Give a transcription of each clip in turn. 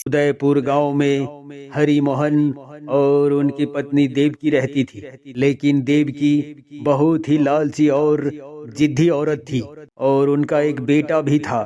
उदयपुर गांव में हरि मोहन और उनकी पत्नी देवकी रहती थी। लेकिन देवकी बहुत ही लालची और जिद्दी औरत थी और उनका एक बेटा भी था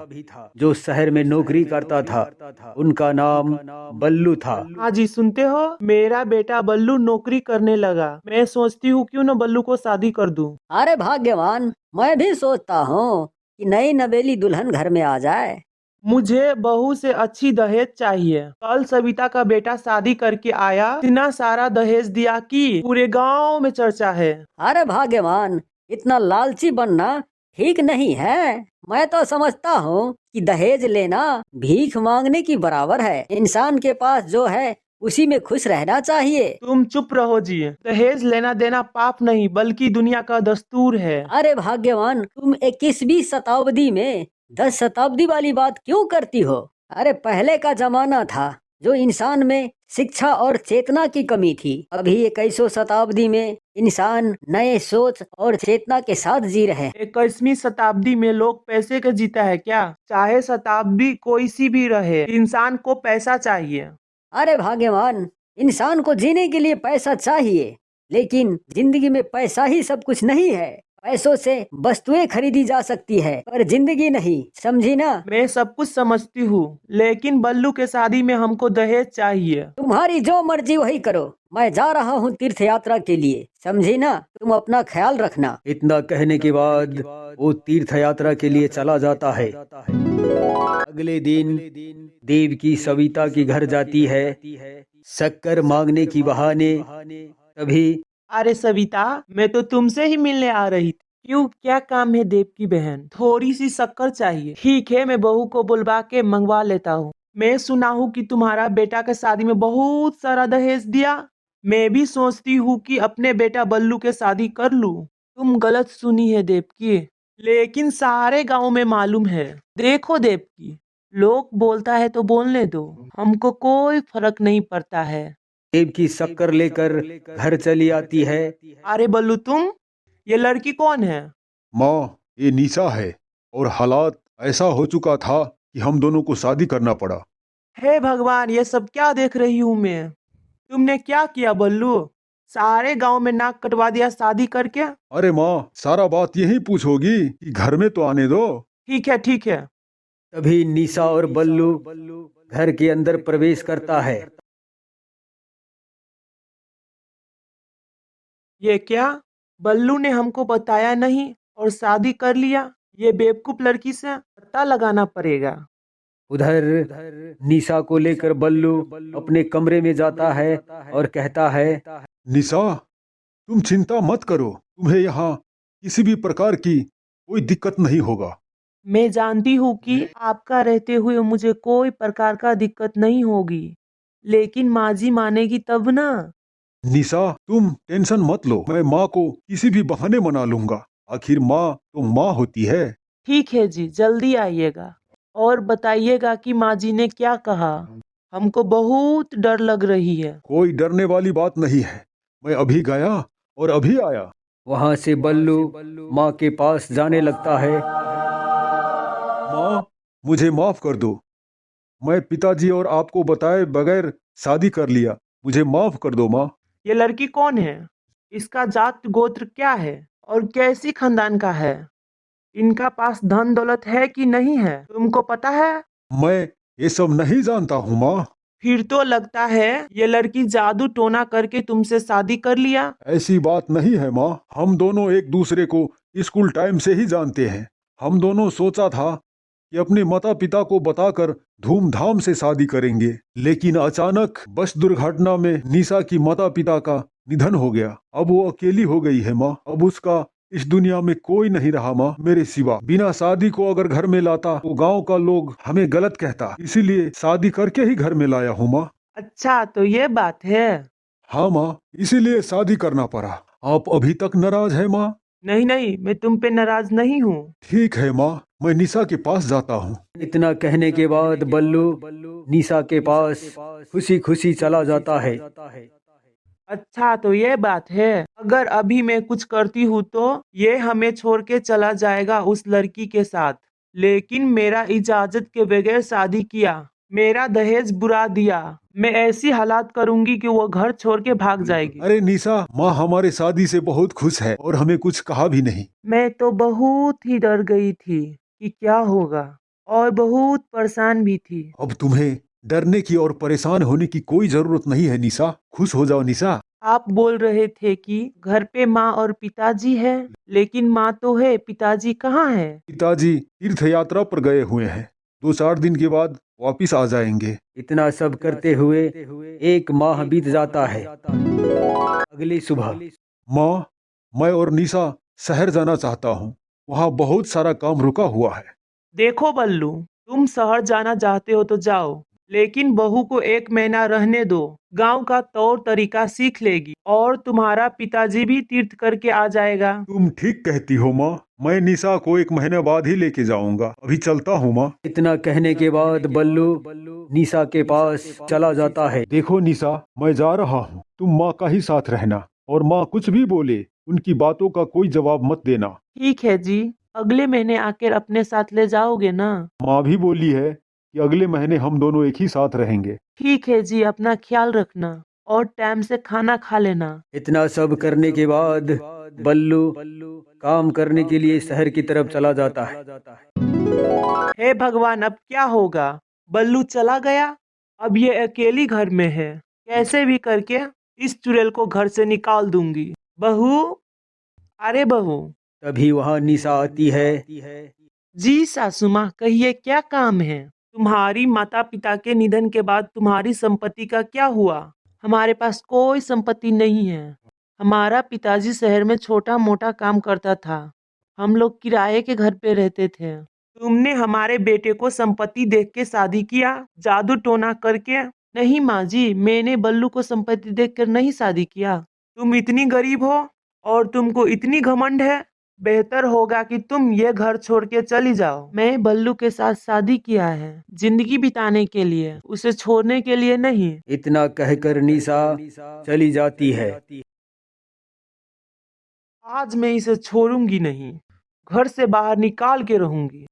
जो शहर में नौकरी करता था। उनका नाम बल्लू था। हाँ जी, सुनते हो, मेरा बेटा बल्लू नौकरी करने लगा। मैं सोचती हूँ क्यों न बल्लू को शादी कर दूं। अरे भाग्यवान, मैं भी सोचता हूँ कि नई नवेली दुल्हन घर में आ जाए। मुझे बहू से अच्छी दहेज चाहिए। कल सविता का बेटा शादी करके आया, इतना सारा दहेज दिया कि पूरे गांव में चर्चा है। अरे भाग्यवान, इतना लालची बनना ठीक नहीं है। मैं तो समझता हूँ कि दहेज लेना भीख मांगने की बराबर है। इंसान के पास जो है उसी में खुश रहना चाहिए। तुम चुप रहो जी। दहेज लेना देना पाप नहीं बल्कि दुनिया का दस्तूर है। अरे भाग्यवान, तुम 21वीं शताब्दी में 10 शताब्दी वाली बात क्यों करती हो? अरे पहले का जमाना था जो इंसान में शिक्षा और चेतना की कमी थी। अभी 21वीं शताब्दी में इंसान नए सोच और चेतना के साथ जी रहे हैं। 21वीं शताब्दी में लोग पैसे का जीता है क्या? चाहे शताब्दी कोई सी भी रहे, इंसान को पैसा चाहिए। अरे भाग्यवान, इंसान को जीने के लिए पैसा चाहिए, लेकिन जिंदगी में पैसा ही सब कुछ नहीं है। पैसों से वस्तुएं खरीदी जा सकती है पर जिंदगी नहीं, समझी ना? मैं सब कुछ समझती हूँ, लेकिन बल्लू के शादी में हमको दहेज चाहिए। तुम्हारी जो मर्जी वही करो। मैं जा रहा हूँ तीर्थ यात्रा के लिए, समझी ना? तुम अपना ख्याल रखना। इतना कहने के बाद वो तीर्थ यात्रा के लिए चला जाता है। अगले दिन देवकी सविता के घर जाती है शक्कर मांगने की बहाने। तभी अरे सविता, मैं तो तुमसे ही मिलने आ रही थी। क्यों, क्या काम है देव की बहन? थोड़ी सी शक्कर चाहिए। ठीक है, मैं बहू को बुलवा के मंगवा लेता हूँ। मैं सुना हूँ कि तुम्हारा बेटा के शादी में बहुत सारा दहेज दिया। मैं भी सोचती हूँ कि अपने बेटा बल्लू के शादी कर लूँ। तुम गलत सुनी है देवकी, लेकिन सारे गांव में मालूम है। देखो देवकी, लोग बोलता है तो बोलने दो, हमको कोई फर्क नहीं पड़ता है। देवकी शक्कर लेकर घर चली आती है। अरे बल्लू, तुम, ये लड़की कौन है? माँ, ये निशा है और हालात ऐसा हो चुका था कि हम दोनों को शादी करना पड़ा। हे भगवान, ये सब क्या देख रही हूँ मैं? तुमने क्या किया बल्लू? सारे गांव में नाक कटवा दिया शादी करके। अरे माँ, सारा बात यही पूछोगी कि घर में तो आने दो। ठीक है ठीक है। तभी निशा और बल्लू घर के अंदर प्रवेश करता है। ये क्या, बल्लू ने हमको बताया नहीं और शादी कर लिया? ये बेवकूफ लड़की से पता लगाना पड़ेगा। उधर निशा को लेकर बल्लू अपने कमरे में जाता है और कहता है, निशा, तुम चिंता मत करो, तुम्हें यहाँ किसी भी प्रकार की कोई दिक्कत नहीं होगा। मैं जानती हूँ कि आपका रहते हुए मुझे कोई प्रकार का दिक्कत नहीं होगी, लेकिन माँ जी मानेगी तब ना। निशा, तुम टेंशन मत लो, मैं माँ को किसी भी बहाने मना लूंगा। आखिर माँ तो माँ होती है। ठीक है जी, जल्दी आइएगा और बताइएगा कि माँ जी ने क्या कहा। हमको बहुत डर लग रही है। कोई डरने वाली बात नहीं है, मैं अभी गया और अभी आया। वहां से बल्लू माँ के पास जाने लगता है। माँ, मुझे माफ कर दो, मैं पिताजी और आपको बताए बगैर शादी कर लिया, मुझे माफ कर दो माँ। ये लड़की कौन है? इसका जात गोत्र क्या है और कैसी खानदान का है? इनका पास धन दौलत है कि नहीं है, तुमको पता है? मैं ये सब नहीं जानता हूँ माँ। फिर तो लगता है ये लड़की जादू टोना करके तुमसे शादी कर लिया। ऐसी बात नहीं है माँ, हम दोनों एक दूसरे को स्कूल टाइम से ही जानते हैं। हम दोनों सोचा था कि अपने माता पिता को बताकर धूमधाम से शादी करेंगे, लेकिन अचानक बस दुर्घटना में निशा की माता पिता का निधन हो गया। अब वो अकेली हो गई है माँ। अब उसका इस दुनिया में कोई नहीं रहा माँ मेरे सिवा। बिना शादी को अगर घर में लाता तो गांव का लोग हमें गलत कहता, इसीलिए शादी करके ही घर में लाया हूँ माँ। अच्छा, तो ये बात है। हाँ माँ, इसीलिए शादी करना पड़ा। आप अभी तक नाराज है माँ? नहीं नहीं, मैं तुम पे नाराज नहीं हूँ। ठीक है माँ, मैं निशा के पास जाता हूँ। इतना कहने के बाद बल्लू निशा के पास खुशी खुशी चला जाता है। अच्छा, तो ये बात है। अगर अभी मैं कुछ करती हूँ तो ये हमें छोड़ के चला जाएगा उस लड़की के साथ, लेकिन मेरा इजाजत के बगैर शादी किया। मेरा दहेज बुरा दिया। मैं ऐसी हालात करूंगी कि वो घर छोड़ के भाग जाएगी। अरे निशा, माँ हमारे शादी से बहुत खुश है और हमें कुछ कहा भी नहीं। मैं तो बहुत ही डर गई थी कि क्या होगा और बहुत परेशान भी थी। अब तुम्हें डरने की और परेशान होने की कोई जरूरत नहीं है निशा, खुश हो जाओ निशा। आप बोल रहे थे कि घर पे माँ और पिताजी है, लेकिन माँ तो है, पिताजी कहाँ है? पिताजी तीर्थ यात्रा पर गए हुए हैं, 2-4 दिन के बाद वापिस आ जाएंगे। इतना सब करते हुए 1 माह बीत जाता है। अगली सुबह माँ, मैं और निशा शहर जाना चाहता हूँ, वहाँ बहुत सारा काम रुका हुआ है। देखो बल्लू, तुम शहर जाना चाहते हो तो जाओ, लेकिन बहू को 1 महीना रहने दो। गांव का तौर तरीका सीख लेगी और तुम्हारा पिताजी भी तीर्थ करके आ जाएगा। तुम ठीक कहती हो माँ, मैं निशा को 1 महीने बाद ही लेके जाऊंगा। अभी चलता हूँ माँ। इतना कहने के बाद बल्लू निशा के पास चला जाता है। देखो निशा, मैं जा रहा हूँ, तुम माँ का ही साथ रहना और माँ कुछ भी बोले उनकी बातों का कोई जवाब मत देना। ठीक है जी, अगले महीने आकर अपने साथ ले जाओगे ना? माँ भी बोली है कि अगले महीने हम दोनों एक ही साथ रहेंगे। ठीक है जी, अपना ख्याल रखना और टाइम से खाना खा लेना। इतना सब करने के बाद बल्लू काम करने के लिए शहर की तरफ चला जाता है। हे भगवान, अब क्या होगा? बल्लू चला गया, अब ये अकेली घर में है। कैसे भी करके इस चुड़ैल को घर से निकाल दूंगी। बहू, अरे बहू। तभी वहाँ निशा आती है। जी सासू माँ, कहिए क्या काम है? तुम्हारी माता पिता के निधन के बाद तुम्हारी संपत्ति का क्या हुआ? हमारे पास कोई संपत्ति नहीं है। हमारा पिताजी शहर में छोटा मोटा काम करता था, हम लोग किराए के घर पे रहते थे। तुमने हमारे बेटे को संपत्ति देख के शादी किया, जादू टोना करके? नहीं माँ जी, मैंने बल्लू को संपत्ति देखकर नहीं शादी किया। तुम इतनी गरीब हो और तुमको इतनी घमंड है, बेहतर होगा कि तुम ये घर छोड़ के चली जाओ। मैं बल्लू के साथ शादी किया है जिंदगी बिताने के लिए, उसे छोड़ने के लिए नहीं। इतना कहकर निशा चली जाती है। आज मैं इसे छोड़ूंगी नहीं, घर से बाहर निकाल के रहूंगी।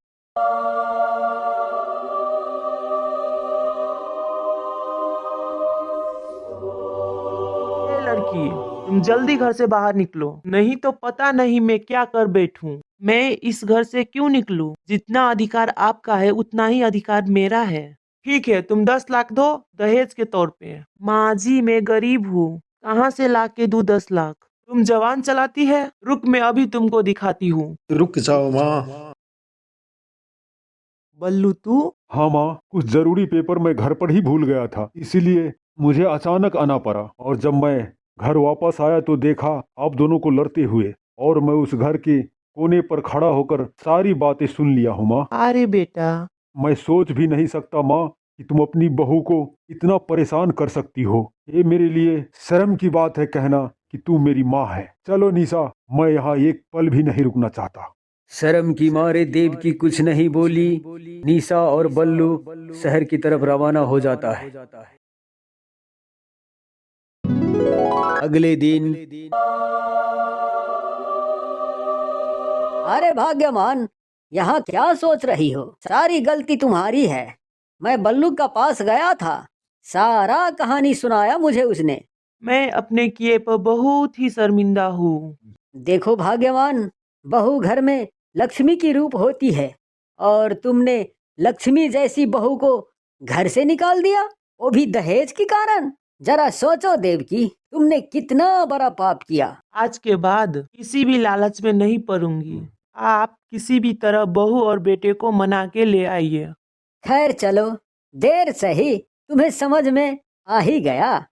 ये लड़की, तुम जल्दी घर से बाहर निकलो, नहीं तो पता नहीं मैं क्या कर बैठूं। मैं इस घर से क्यों निकलूं? जितना अधिकार आपका है उतना ही अधिकार मेरा है। ठीक है, तुम 10 लाख दो दहेज के तौर पे। माँ जी, मैं गरीब हूँ, कहाँ से ला के दूं 10 लाख? तुम जवान चलाती है, रुक मैं अभी तुमको दिखाती हूँ। रुक जाओ माँ। बल्लू तू? हाँ माँ, कुछ जरूरी पेपर मैं घर पर ही भूल गया था, इसीलिए मुझे अचानक आना पड़ा। और जब मैं घर वापस आया तो देखा आप दोनों को लड़ते हुए, और मैं उस घर के कोने पर खड़ा होकर सारी बातें सुन लिया हूँ माँ। अरे बेटा, मैं सोच भी नहीं सकता माँ कि तुम अपनी बहू को इतना परेशान कर सकती हो। ये मेरे लिए शर्म की बात है कहना कि तू मेरी माँ है। चलो निशा, मैं यहाँ एक पल भी नहीं रुकना चाहता। शर्म की मारे देवकी कुछ नहीं बोली। निशा और बल्लू शहर की तरफ रवाना हो जाता है। अगले दिन अरे भाग्यमान, यहाँ क्या सोच रही हो? सारी गलती तुम्हारी है। मैं बल्लू का पास गया था, सारा कहानी सुनाया मुझे उसने। मैं अपने किए पर बहुत ही शर्मिंदा हूँ। देखो भाग्यवान, बहू घर में लक्ष्मी की रूप होती है और तुमने लक्ष्मी जैसी बहू को घर से निकाल दिया, वो भी दहेज के कारण। जरा सोचो देवकी, तुमने कितना बड़ा पाप किया। आज के बाद किसी भी लालच में नहीं पड़ूंगी। आप किसी भी तरह बहू और बेटे को मना के ले आइए। खैर चलो, देर सही तुम्हें समझ में आ ही गया।